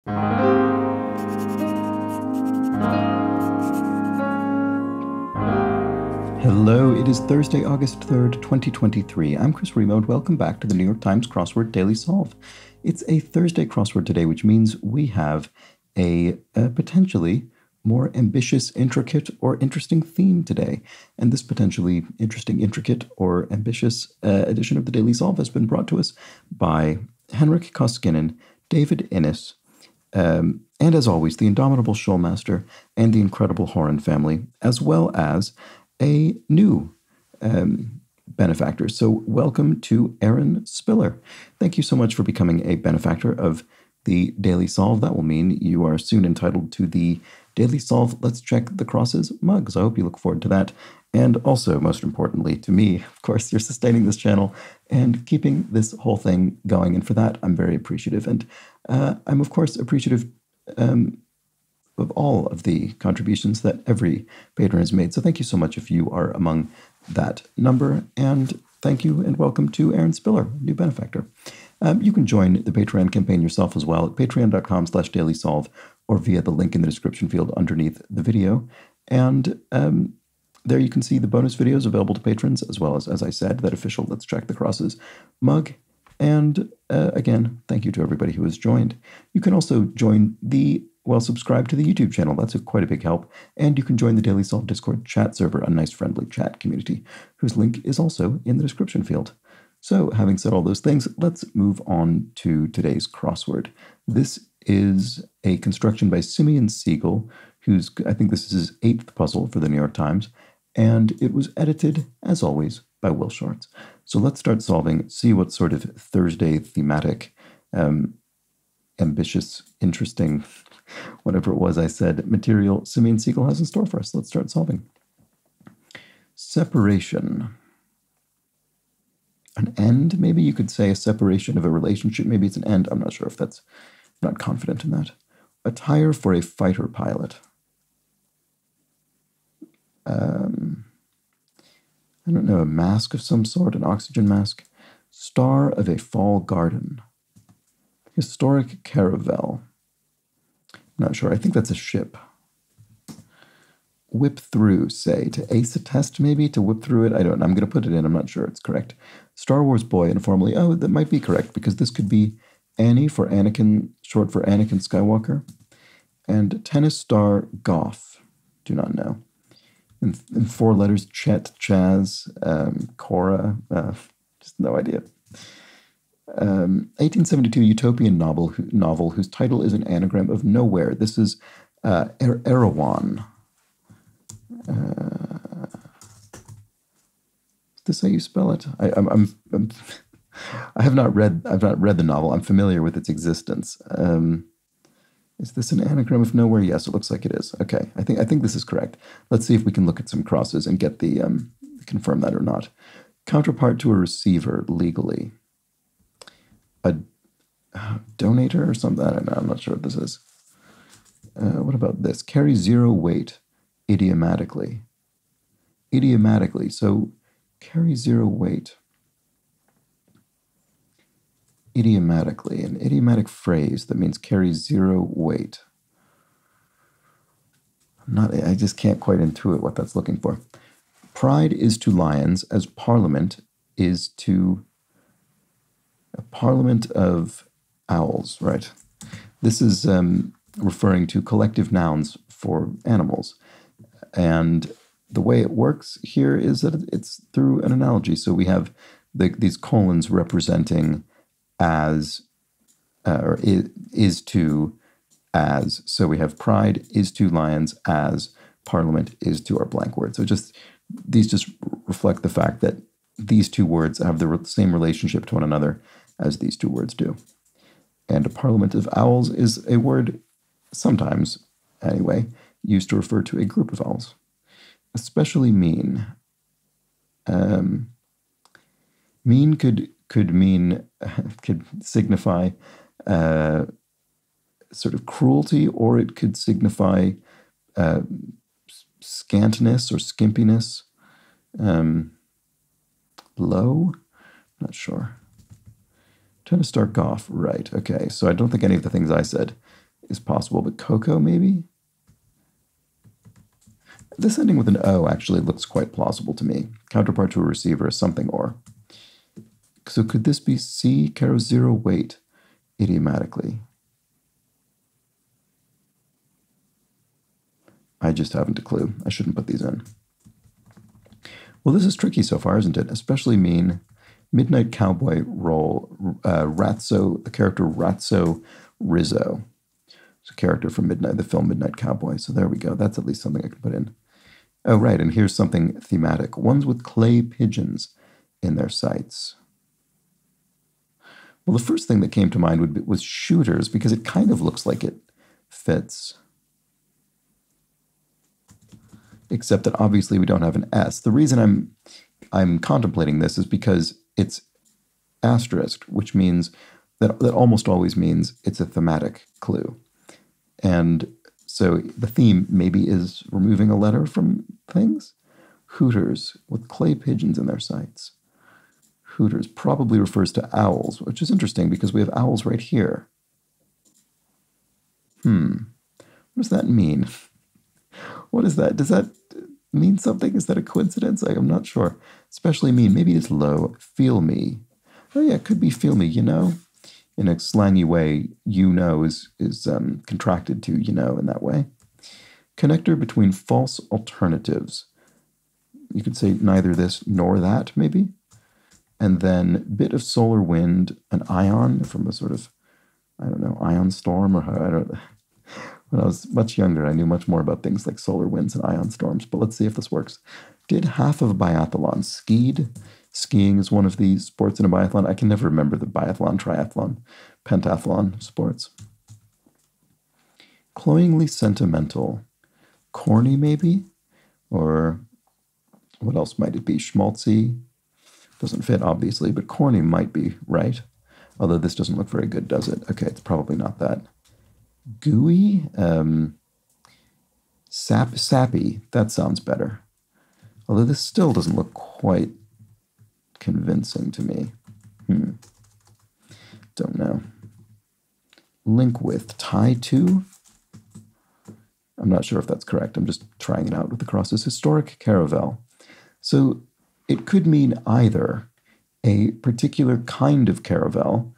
Hello, it is Thursday, August 3rd, 2023. I'm Chris Remo, and welcome back to the New York Times Crossword Daily Solve. It's a Thursday crossword today, which means we have a potentially more ambitious, intricate, or interesting theme today. And this potentially interesting, intricate, or ambitious edition of the Daily Solve has been brought to us by Henrik Koskinen, David Innes, and as always, the indomitable Shoalmaster and the incredible Horan family, as well as a new benefactor. So welcome to Aaron Spiller. Thank you so much for becoming a benefactor of the Daily Solve. That will mean you are soon entitled to the Daily Solve Let's Check the Crosses mug. So I hope you look forward to that. And also, most importantly, to me, of course, you're sustaining this channel and keeping this whole thing going. And for that, I'm very appreciative. And I'm, of course, appreciative of all of the contributions that every patron has made. So thank you so much if you are among that number. And thank you and welcome to Aaron Spiller, new benefactor. You can join the Patreon campaign yourself as well at patreon.com/dailysolve or via the link in the description field underneath the video. And there you can see the bonus videos available to patrons, as well as I said, that official Let's Check the Crosses mug. And again, thank you to everybody who has joined. You can also join subscribe to the YouTube channel. That's quite a big help. And you can join the Daily Solve Discord chat server, a nice friendly chat community, whose link is also in the description field. So having said all those things, let's move on to today's crossword. This is a construction by Simeon Siegel, I think this is his 8th puzzle for the New York Times, and it was edited, as always, by Will Shorts. So let's start solving, see what sort of Thursday thematic, ambitious, interesting, whatever it was I said, material Simeon Siegel has in store for us. Let's start solving. Separation. An end, maybe you could say a separation of a relationship. Maybe it's an end. I'm not sure if that's, I'm not confident in that. Attire for a fighter pilot. I don't know, a mask of some sort, an oxygen mask. Star of a fall garden. Historic caravel. Not sure. I think that's a ship. Whip through, say, to ace a test, maybe, to whip through it. I don't know. I'm going to put it in. I'm not sure it's correct. Star Wars boy, informally. Oh, that might be correct, because this could be Annie for Anakin, short for Anakin Skywalker. And tennis star Goff. Do not know. In 4 letters, Chet, Chaz, Cora. Just no idea. 1872 utopian novel whose title is an anagram of nowhere. This is Erewhon. Is this how you spell it? I have not read the novel. I'm familiar with its existence. Is this an anagram of nowhere? Yes, it looks like it is. Okay, I think this is correct. Let's see if we can look at some crosses and get the confirm that or not. Counterpart to a receiver legally. A donator or something? I don't know. I'm not sure what this is. What about this? Carry 0 weight idiomatically. Idiomatically. So carry 0 weight. Idiomatically. An idiomatic phrase that means carry 0 weight. I just can't quite intuit what that's looking for. Pride is to lions as parliament is to a parliament of owls, right? This is referring to collective nouns for animals. And the way it works here is that it's through an analogy. So we have these colons representing as, or is to as. So we have pride is to lions as parliament is to our blank word. So these just reflect the fact that these two words have the same relationship to one another as these two words do. And a parliament of owls is a word, sometimes anyway, used to refer to a group of owls. Especially mean. Mean could signify sort of cruelty, or it could signify scantiness or skimpiness. Low? Not sure. Trying to start off. Right, okay. So I don't think any of the things I said is possible, but cocoa maybe? This ending with an O actually looks quite plausible to me. Counterpart to a receiver is something or. So could this be C, Caro 0, wait, idiomatically? I just haven't a clue. I shouldn't put these in. Well, this is tricky so far, isn't it? Especially mean Midnight Cowboy role, Ratso, the character Ratso Rizzo. It's a character from the film Midnight Cowboy. So there we go. That's at least something I can put in. Oh, right, and here's something thematic. Ones with clay pigeons in their sights. Well, the first thing that came to mind was shooters, because it kind of looks like it fits. Except that obviously we don't have an S. The reason I'm contemplating this is because it's asterisked, which means that almost always means it's a thematic clue. And so the theme maybe is removing a letter from things. Hooters with clay pigeons in their sights. Hooters probably refers to owls, which is interesting because we have owls right here. What does that mean? What is that? Does that mean something? Is that a coincidence? I'm not sure. Especially mean. Maybe it's low. Feel me. Oh yeah, it could be feel me, you know? In a slangy way, you know is contracted to you know in that way. Connector between false alternatives. You could say neither this nor that, maybe. And then bit of solar wind, an ion from a sort of, I don't know, ion storm or I don't know. When I was much younger, I knew much more about things like solar winds and ion storms, but let's see if this works. Did half of a biathlon, skied. Skiing is one of the sports in a biathlon. I can never remember the biathlon, triathlon, pentathlon sports. Cloyingly sentimental. Corny, maybe? Or what else might it be? Schmaltzy? Doesn't fit, obviously, but corny might be right. Although this doesn't look very good, does it? Okay, it's probably not that. Gooey? Sappy. That sounds better. Although this still doesn't look quite convincing to me. Don't know. Link with. Tie to? I'm not sure if that's correct. I'm just trying it out with the crosses. Historic caravel. So it could mean either a particular kind of caravel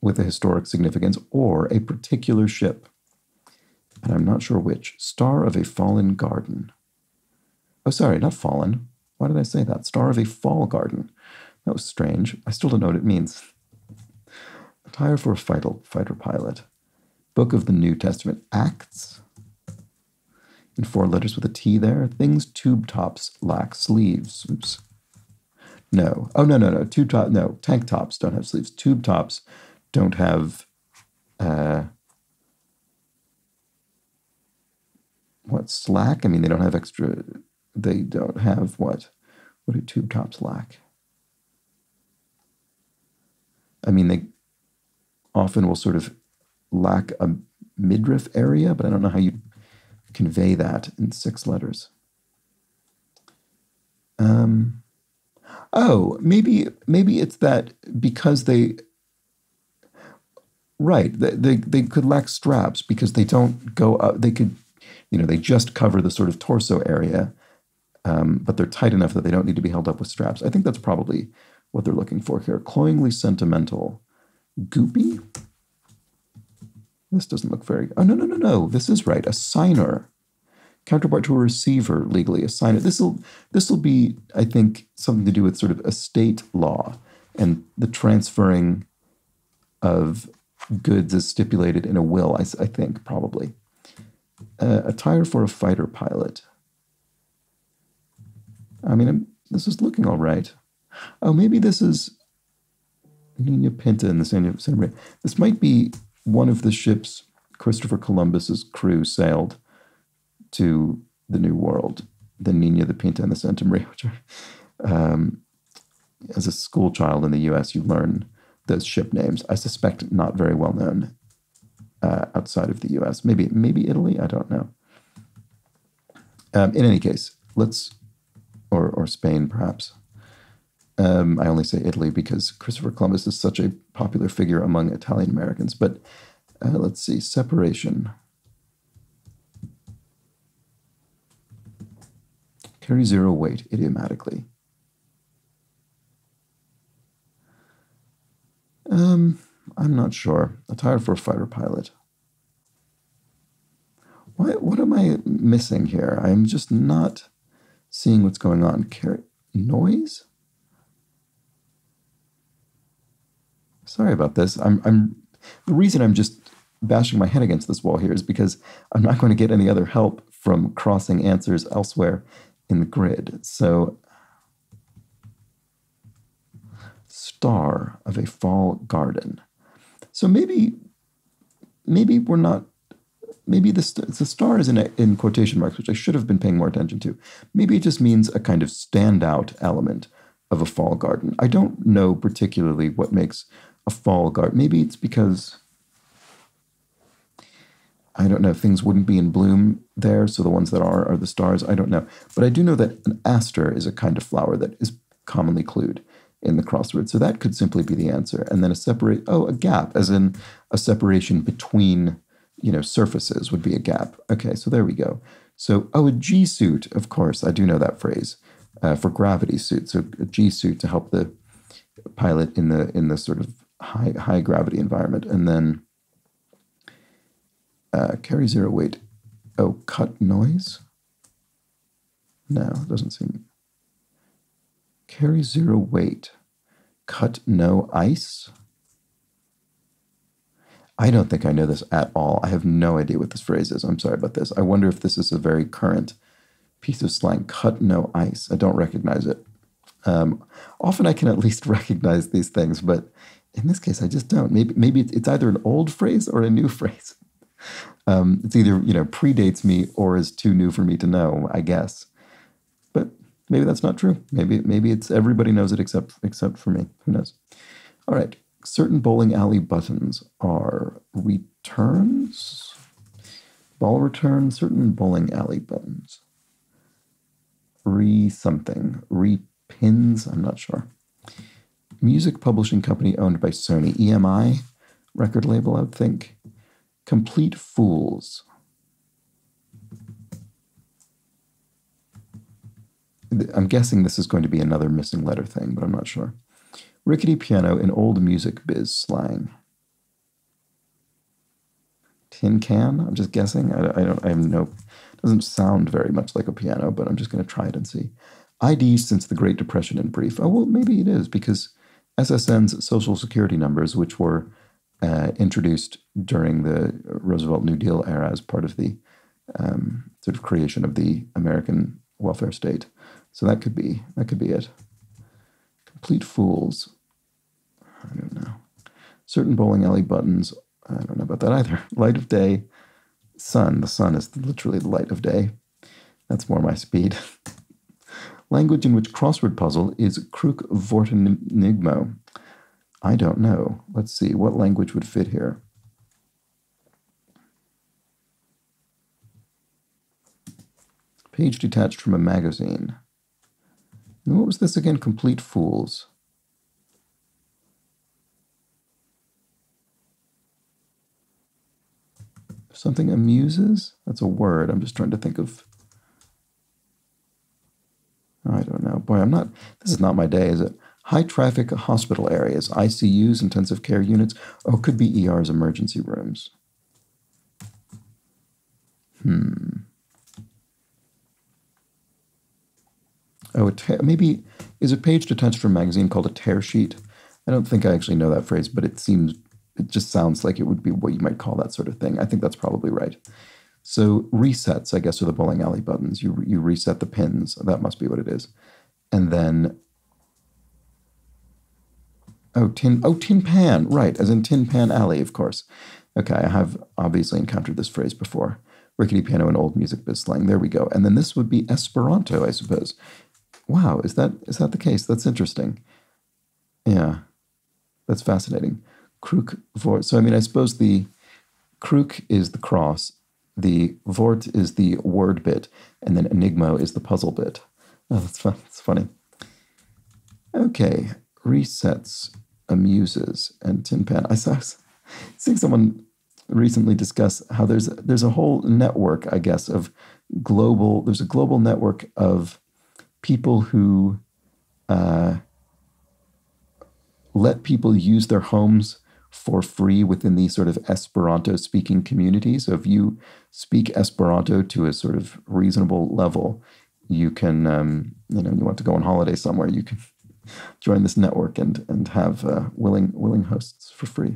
with a historic significance or a particular ship. And I'm not sure which. Star of a fallen garden. Oh, sorry, not fallen. Why did I say that? Star of a fall garden. That was strange. I still don't know what it means. Attire for a fighter pilot. Book of the New Testament. Acts. In 4 letters with a T there. Things tube tops lack sleeves. Oops. No. Oh, no. No. Tank tops don't have sleeves. Tube tops don't have, slack? I mean, they don't have extra, they don't have what? What do tube tops lack? I mean, they often will sort of lack a midriff area, but I don't know how you convey that in 6 letters. Oh, maybe it's that because they, right, they could lack straps because they don't go up, they could, they just cover the sort of torso area, but they're tight enough that they don't need to be held up with straps. I think that's probably what they're looking for here. Cloyingly sentimental. Goopy? This doesn't look very, oh, no, this is right, a signer. Counterpart to a receiver, legally, a signer. This will be, I think, something to do with sort of estate law and the transferring of goods as stipulated in a will, I think, probably. Attire for a fighter pilot. I mean, this is looking all right. Oh, maybe this is Nina Pinta in the Santa Maria. This might be one of the ships Christopher Columbus's crew sailed to the New World, the Nina, the Pinta, and the Santa Maria, which are, as a school child in the U.S., you learn those ship names. I suspect not very well known outside of the U.S. Maybe Italy, I don't know. In any case, or Spain, perhaps. I only say Italy because Christopher Columbus is such a popular figure among Italian Americans, but Let's see, separation. Carry zero weight idiomatically. I'm not sure. Attire for a fighter pilot. What am I missing here? I'm just not seeing what's going on. Noise? Sorry about this. The reason I'm just bashing my head against this wall here is because I'm not going to get any other help from crossing answers elsewhere in the grid. So, star of a fall garden. So maybe we're not. Maybe the star is in quotation marks, which I should have been paying more attention to. Maybe it just means a kind of standout element of a fall garden. I don't know particularly what makes a fall garden. Maybe it's because, I don't know, things wouldn't be in bloom there, so the ones that are the stars. I don't know. But I do know that an aster is a kind of flower that is commonly clued in the crossword. So that could simply be the answer. And then a gap, as in a separation between, surfaces would be a gap. Okay, so there we go. So, a G suit, of course, I do know that phrase, for gravity suit. So a G suit to help the pilot in the sort of high gravity environment. And then carry zero weight. Oh, cut noise? No, it doesn't seem. Carry zero weight. Cut no ice? I don't think I know this at all. I have no idea what this phrase is. I'm sorry about this. I wonder if this is a very current piece of slang. Cut no ice. I don't recognize it. Often I can at least recognize these things, but in this case, I just don't. Maybe it's either an old phrase or a new phrase. It's either, predates me or is too new for me to know, I guess. But maybe that's not true. Maybe it's everybody knows it except for me. Who knows? All right. Certain bowling alley buttons are returns, ball return, certain bowling alley buttons. Something, pins, I'm not sure. Music publishing company owned by Sony, EMI, record label, I would think. Complete Fools. I'm guessing this is going to be another missing letter thing, but I'm not sure. Rickety piano in old music biz slang. Tin can? I'm just guessing. I have no. It doesn't sound very much like a piano, but I'm just going to try it and see. ID since the Great Depression in brief. Oh, well, maybe it is, because SSN's social security numbers, which were introduced during the Roosevelt New Deal era as part of the sort of creation of the American welfare state. So that could be it. Complete Fools. I don't know. Certain bowling alley buttons. I don't know about that either. Light of day. Sun. The sun is literally the light of day. That's more my speed. Language in which crossword puzzle is Kruk Vortenigmo. I don't know. Let's see. What language would fit here? Page detached from a magazine. And what was this again? Complete Fools. Something amuses? That's a word. I'm just trying to think of. I don't know. Boy, this is not my day, is it? High traffic hospital areas, ICUs, intensive care units. Oh, it could be ERs, emergency rooms. Oh, maybe, is a page detached from a magazine called a tear sheet? I don't think I actually know that phrase, but it just sounds like it would be what you might call that sort of thing. I think that's probably right. So resets, I guess, are the bowling alley buttons. You reset the pins. That must be what it is. And then, tin pan, right, as in Tin Pan Alley, of course. Okay, I have obviously encountered this phrase before. Rickety piano and old music biz slang. There we go. And then this would be Esperanto, I suppose. Wow, is that the case? That's interesting. Yeah, that's fascinating. Kruk Vort. So, I suppose the Kruk is the cross, the Vort is the word bit, and then Enigmo is the puzzle bit. Oh, that's fun. It's funny. Okay, resets, amuses, and tin pan. I saw seeing someone recently discuss how there's a whole network, I guess, of global. There's a global network of people who let people use their homes for free within these sort of Esperanto speaking communities. So if you speak Esperanto to a sort of reasonable level, you can, you want to go on holiday somewhere, you can join this network and have willing hosts for free.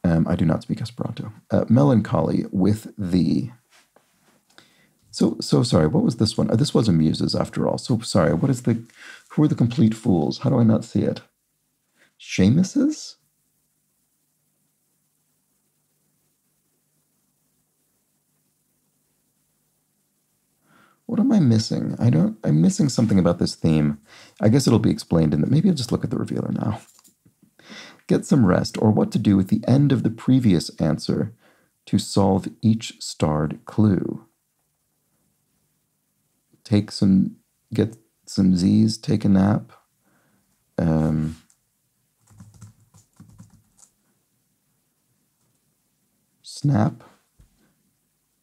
I do not speak Esperanto. Melancholy with the... So sorry, what was this one? This was a Muses after all. So sorry, who are the complete fools? How do I not see it? Seamuses? What am I missing? I'm missing something about this theme. I guess it'll be explained in that. Maybe I'll just look at the revealer now. Get some rest, or what to do with the end of the previous answer to solve each starred clue. Get some Z's, take a nap. Snap.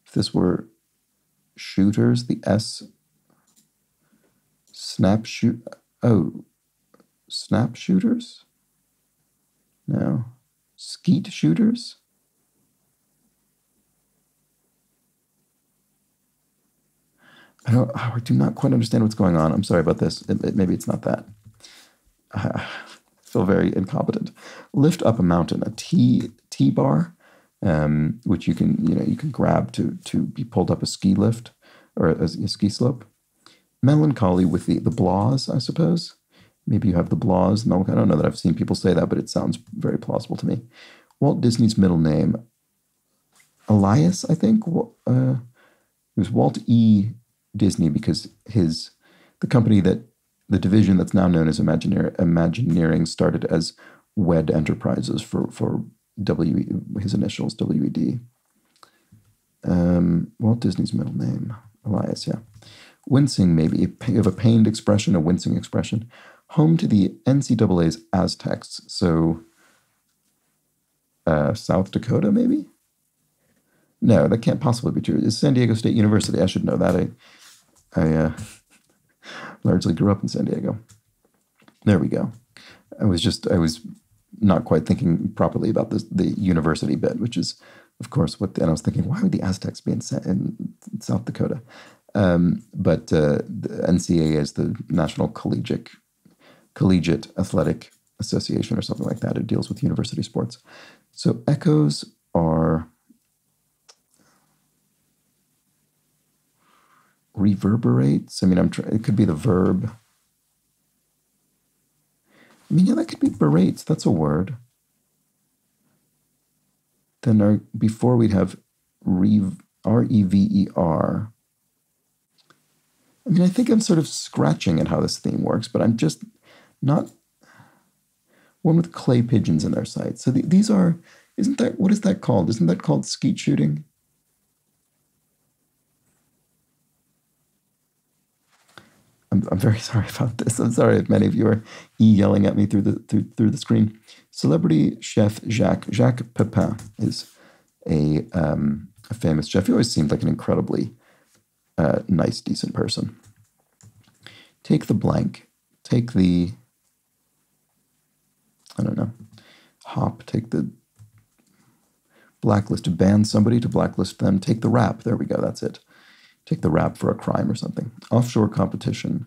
If this were shooters, the S. Snap shooters? No. Skeet shooters? I do not quite understand what's going on. I'm sorry about this. Maybe it's not that. I feel very incompetent. Lift up a mountain, a T-bar, which you can grab to be pulled up a ski lift or a ski slope. Melancholy with the blahs, I suppose. Maybe you have the blahs. I don't know that I've seen people say that, but it sounds very plausible to me. Walt Disney's middle name, Elias, I think. It was Walt E. Disney because the division that's now known as Imagineering started as WED Enterprises for his initials, WED. Walt Disney's middle name, Elias, yeah. Wincing, maybe. You have a pained expression, a wincing expression. Home to the NCAA's Aztecs, so South Dakota, maybe? No, that can't possibly be true. It's San Diego State University. I should know that. I largely grew up in San Diego. There we go. I was not quite thinking properly about the university bit, which is, of course, and I was thinking, why would the Aztecs be in South Dakota? But the NCAA is the National Collegiate Athletic Association or something like that. It deals with university sports. So echoes are reverberates. I mean, it could be the verb. I mean, yeah, that could be berates. That's a word. Then before we'd have R-E-V-E-R. I mean, I think I'm sort of scratching at how this theme works, but I'm just not one with clay pigeons in their sights. So these are, what is that called? Isn't that called skeet shooting? I'm very sorry about this. I'm sorry if many of you are yelling at me through the screen. Celebrity chef Jacques Pepin is a famous chef. He always seemed like an incredibly nice, decent person. Take the blank. Take the, I don't know, hop. Take the blacklist. To ban somebody, to blacklist them. Take the rap. There we go. That's it. Take the rap for a crime or something. Offshore competition.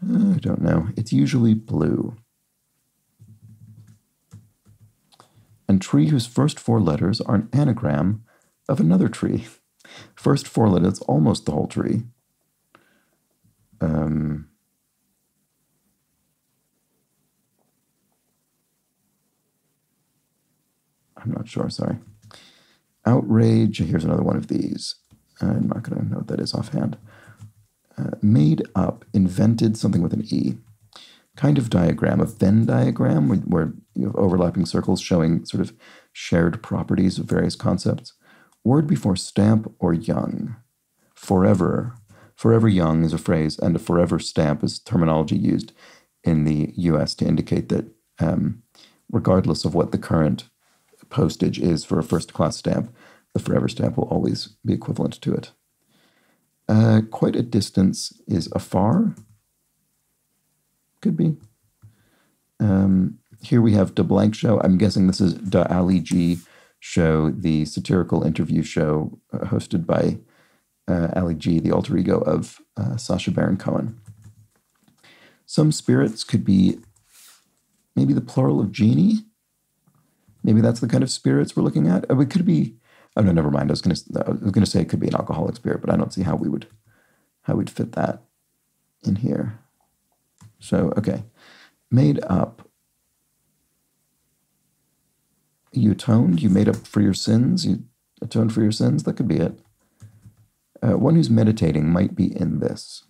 I don't know. It's usually blue. And tree whose first four letters are an anagram of another tree. First four letters, almost the whole tree. I'm not sure, sorry. Outrage, here's another one of these. I'm not going to know what that is offhand. Made up, invented, something with an E. Kind of diagram, a Venn diagram, where you have overlapping circles showing sort of shared properties of various concepts. Word before stamp or young. Forever. Forever young is a phrase, and a forever stamp is terminology used in the U.S. to indicate that regardless of what the current postage is for a first-class stamp, the forever stamp will always be equivalent to it. Quite a distance is afar. Could be. Here we have De Blank Show. I'm guessing this is De Ali G Show, the satirical interview show hosted by Ali G, the alter ego of Sacha Baron Cohen. Some spirits could be maybe the plural of genie. Maybe that's the kind of spirits we're looking at. It could be. Oh no, never mind. I was gonna say it could be an alcoholic spirit, but I don't see how we'd fit that in here. So okay, made up. You atoned. You made up for your sins. You atoned for your sins. That could be it. One who's meditating might be in this.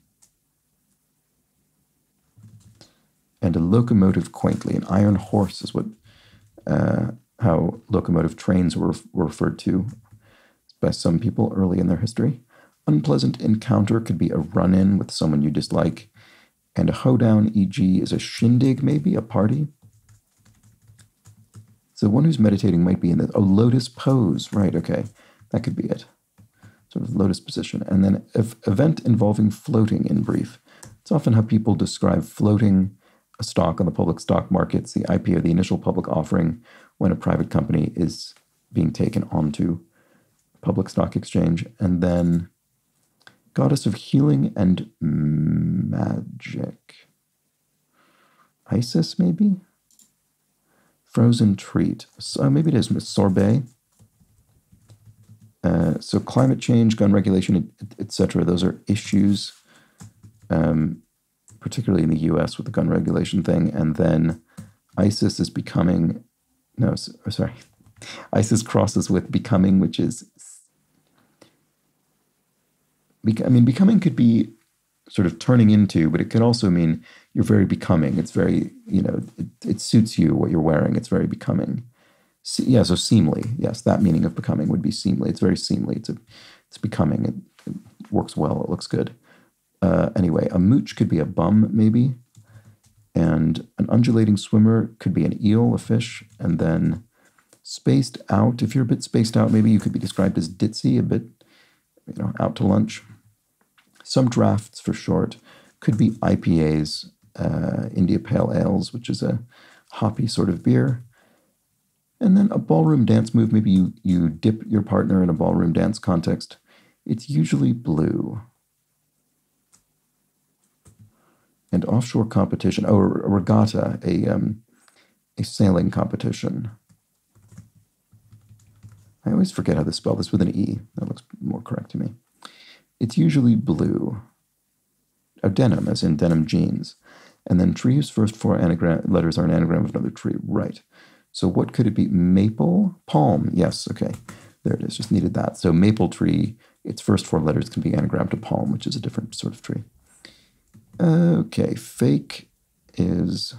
And a locomotive quaintly. An iron horse is what how locomotive trains were referred to by some people early in their history. Unpleasant encounter could be a run-in with someone you dislike. And a hoedown, e.g., is a shindig, maybe, a party. So one who's meditating might be in the lotus pose. Right, okay. That could be it. Sort of lotus position. And then event involving floating in brief. It's often how people describe floating a stock on the public stock markets, the IPO, the initial public offering, when a private company is being taken onto public stock exchange. And then goddess of healing and magic. Isis, maybe? Frozen treat. So maybe it is sorbet. So climate change, gun regulation, etc. Those are issues, particularly in the U.S. with the gun regulation thing. And then ISIS is becoming, no, sorry. ISIS crosses with becoming, which is, I mean, becoming could be sort of turning into, but it could also mean you're very becoming. It's very, it suits you, what you're wearing. It's very becoming. Yeah, so seemly. Yes, that meaning of becoming would be seemly. It's very seemly. It's becoming. It works well. It looks good. Anyway, a mooch could be a bum, maybe. And an undulating swimmer could be an eel, a fish. And then spaced out. If you're a bit spaced out, maybe you could be described as ditzy, a bit, out to lunch. Some drafts, for short, could be IPAs, India Pale Ales, which is a hoppy sort of beer. And then a ballroom dance move, maybe you dip your partner in a ballroom dance context. It's usually blue. And offshore competition, a regatta, a sailing competition. I always forget how to spell this with an E. That looks more correct to me. It's usually blue. Oh, denim, as in denim jeans. And then tree's first four letters are an anagram of another tree. Right. So what could it be? Maple? Palm. Yes, okay. There it is. Just needed that. So maple tree, its first four letters can be anagrammed to palm, which is a different sort of tree. Okay, fake is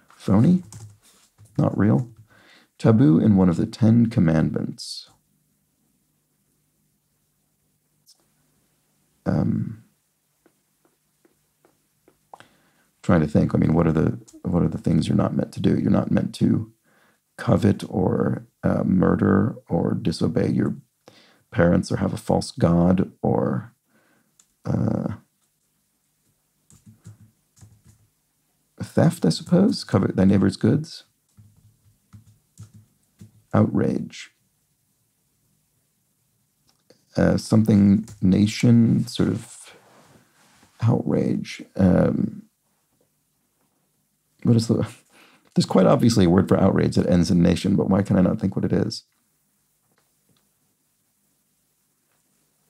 phony, not real. Taboo in one of the 10 commandments. Trying to think. I mean, what are the things you're not meant to do? You're not meant to covet or murder or disobey your parents or have a false god or theft, I suppose. Covet thy neighbor's goods. Outrage. Something nation, sort of outrage. What is the... There's quite obviously a word for outrage that ends in nation, but why can I not think what it is?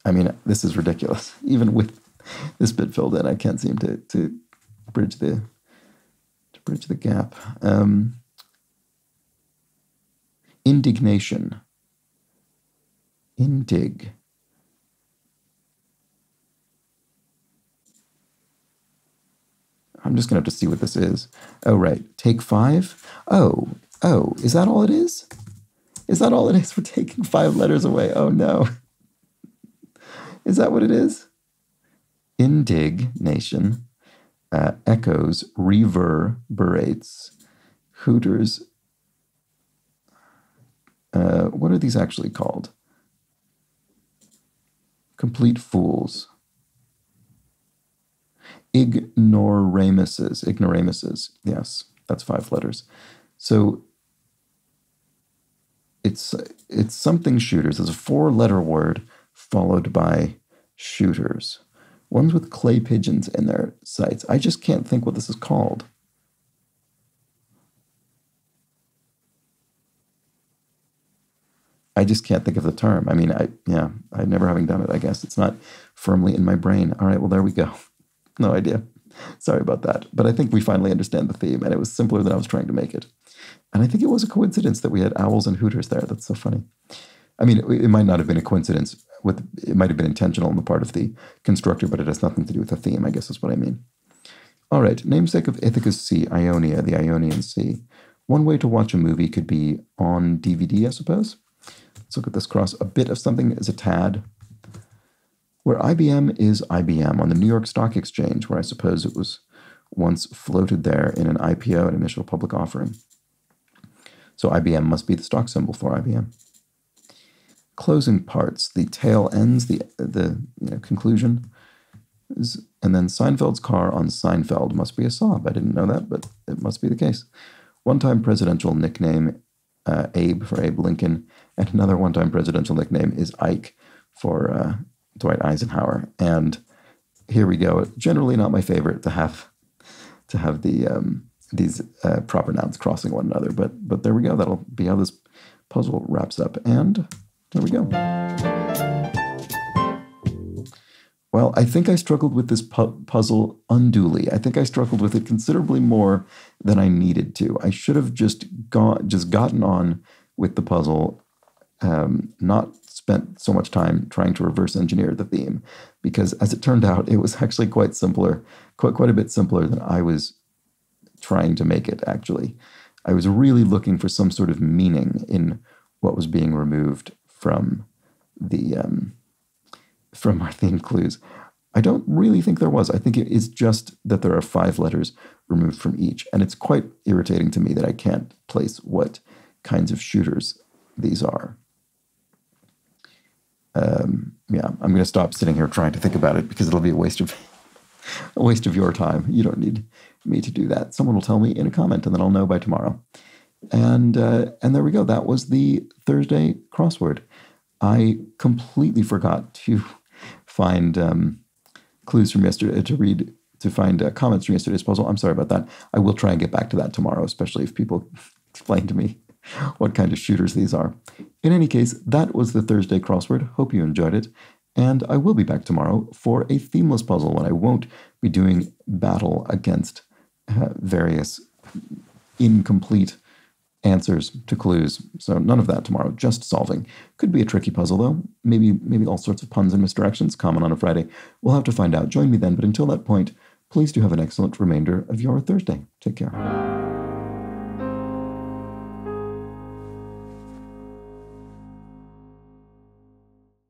I mean, this is ridiculous. Even with this bit filled in, I can't seem to bridge the gap. Indignation. Indig. I'm just going to have to see what this is. Oh, right. Take 5? Oh, is that all it is? Is that all it is for taking 5 letters away? Oh, no. Is that what it is? Indignation. Echoes, reverberates, hooters. What are these actually called? Complete fools. Ignoramuses. Yes, that's 5 letters. So it's something shooters. It's a 4-letter word followed by shooters. Ones with clay pigeons in their sights. I just can't think what this is called. I just can't think of the term. I mean, I never having done it, I guess. It's not firmly in my brain. All right, well, there we go. No idea. Sorry about that. But I think we finally understand the theme, and it was simpler than I was trying to make it. And I think it was a coincidence that we had owls and hooters there. That's so funny. I mean, it might not have been a coincidence. It might have been intentional on the part of the constructor, but it has nothing to do with the theme, I guess is what I mean. All right, namesake of Ithaca's Sea, Ionia, the Ionian Sea. One way to watch a movie could be on DVD, I suppose. Let's look at this cross. A bit of something is a tad. Where IBM is IBM on the New York Stock Exchange, where I suppose it was once floated there in an IPO, an initial public offering. So IBM must be the stock symbol for IBM. Closing parts, the tail ends, the conclusion. And then Seinfeld's car on Seinfeld must be a Saab. I didn't know that, but it must be the case. One-time presidential nickname, Abe for Abe Lincoln, and another one-time presidential nickname is Ike for Dwight Eisenhower. And here we go. Generally not my favorite to have these proper nouns crossing one another, but there we go. That'll be how this puzzle wraps up. And there we go. Well, I think I struggled with this puzzle unduly. I think I struggled with it considerably more than I needed to. I should have just gotten on with the puzzle, not spent so much time trying to reverse engineer the theme, because as it turned out, it was actually quite a bit simpler than I was trying to make it, actually. I was really looking for some sort of meaning in what was being removed from from our theme clues. I don't really think there was. I think it is just that there are 5 letters removed from each, and it's quite irritating to me that I can't place what kinds of shooters these are. Yeah, I'm going to stop sitting here trying to think about it because it'll be a waste of your time. You don't need me to do that. Someone will tell me in a comment, and then I'll know by tomorrow. And there we go. That was the Thursday crossword. I completely forgot to find clues from yesterday, to find comments from yesterday's puzzle. I'm sorry about that. I will try and get back to that tomorrow, especially if people explain to me what kind of shooters these are. In any case, that was the Thursday crossword. Hope you enjoyed it. And I will be back tomorrow for a themeless puzzle when I won't be doing battle against various incomplete answers to clues. So none of that tomorrow, just solving. Could be a tricky puzzle, though. Maybe all sorts of puns and misdirections, common on a Friday. We'll have to find out. Join me then. But until that point, please do have an excellent remainder of your Thursday. Take care.